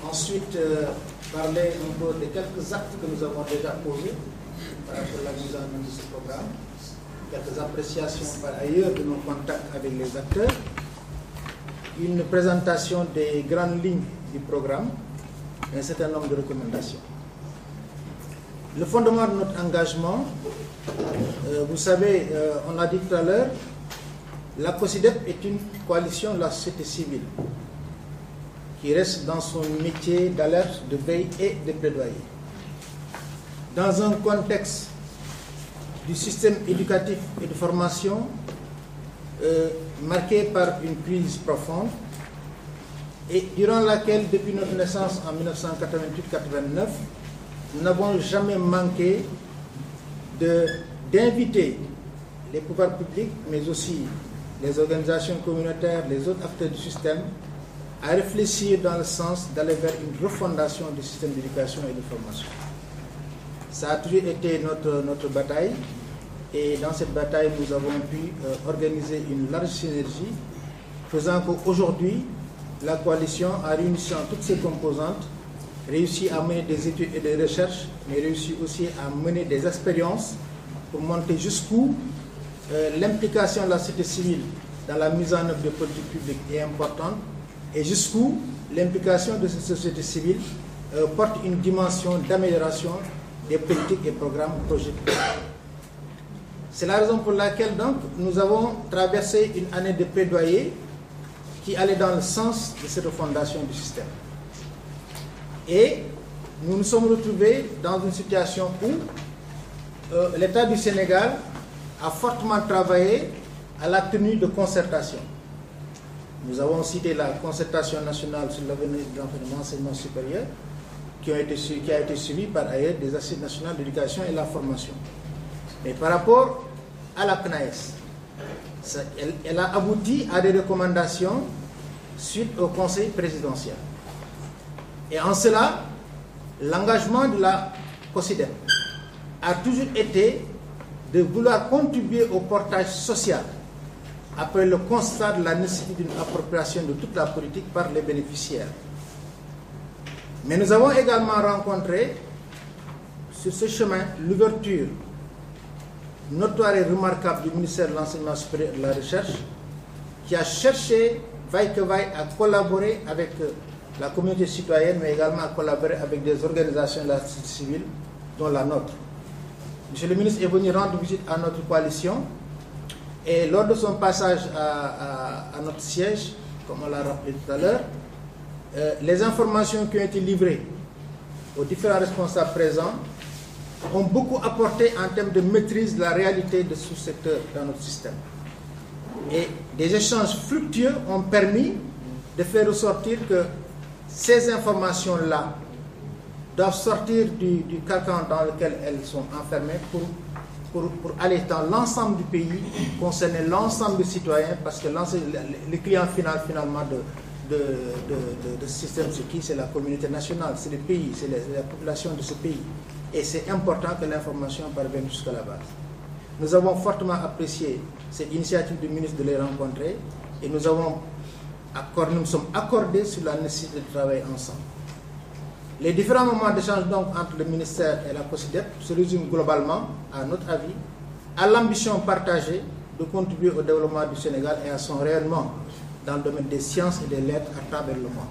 ensuite parler un peu de quelques actes que nous avons déjà posés par rapport à la mise en œuvre de ce programme, quelques appréciations par ailleurs de nos contacts avec les acteurs, une présentation des grandes lignes du programme et un certain nombre de recommandations. Le fondement de notre engagement, vous savez, on l'a dit tout à l'heure, la COSYDEP est une coalition de la société civile qui reste dans son métier d'alerte, de veille et de plaidoyer. Dans un contexte du système éducatif et de formation marqué par une crise profonde et durant laquelle, depuis notre naissance en 1988-89, nous n'avons jamais manqué d'inviter les pouvoirs publics, mais aussi les organisations communautaires, les autres acteurs du système, à réfléchir dans le sens d'aller vers une refondation du système d'éducation et de formation. Ça a toujours été notre bataille, et dans cette bataille, nous avons pu organiser une large synergie, faisant qu'aujourd'hui, la coalition, en réunissant toutes ses composantes, réussit à mener des études et des recherches, mais réussit aussi à mener des expériences pour montrer jusqu'où l'implication de la société civile dans la mise en œuvre de politiques publiques est importante et jusqu'où l'implication de cette société civile porte une dimension d'amélioration des politiques et programmes projets. C'est la raison pour laquelle donc nous avons traversé une année de plaidoyer qui allait dans le sens de cette refondation du système. Et nous nous sommes retrouvés dans une situation où l'État du Sénégal a fortement travaillé à la tenue de concertation. Nous avons cité la concertation nationale sur l'avenir de l'enseignement supérieur qui a été suivie par ailleurs des assises nationales d'éducation et de la formation. Mais par rapport à la CNAES, elle a abouti à des recommandations suite au Conseil présidentiel. Et en cela, l'engagement de la COSYDEP a toujours été de vouloir contribuer au portage social après le constat de la nécessité d'une appropriation de toute la politique par les bénéficiaires. Mais nous avons également rencontré sur ce chemin l'ouverture notoire et remarquable du ministère de l'Enseignement supérieur et de la Recherche qui a cherché, vaille que vaille, à collaborer avec la communauté citoyenne, mais également à collaborer avec des organisations de la société civile, dont la nôtre. Monsieur le ministre est venu rendre visite à notre coalition et lors de son passage à notre siège, comme on l'a rappelé tout à l'heure, les informations qui ont été livrées aux différents responsables présents ont beaucoup apporté en termes de maîtrise de la réalité de ce secteur dans notre système. Et des échanges fructueux ont permis de faire ressortir que ces informations-là doivent sortir du carcan dans lequel elles sont enfermées pour aller dans l'ensemble du pays, concerner l'ensemble des citoyens, parce que le client final finalement de ce système, c'est qui? C'est la communauté nationale, c'est le pays, c'est la population de ce pays. Et c'est important que l'information parvienne jusqu'à la base. Nous avons fortement apprécié cette initiative du ministre de les rencontrer et nous sommes accordés sur la nécessité de travailler ensemble. Les différents moments d'échange donc entre le ministère et la COSYDEP se résument globalement, à notre avis, à l'ambition partagée de contribuer au développement du Sénégal et à son rayonnement dans le domaine des sciences et des lettres à travers le monde.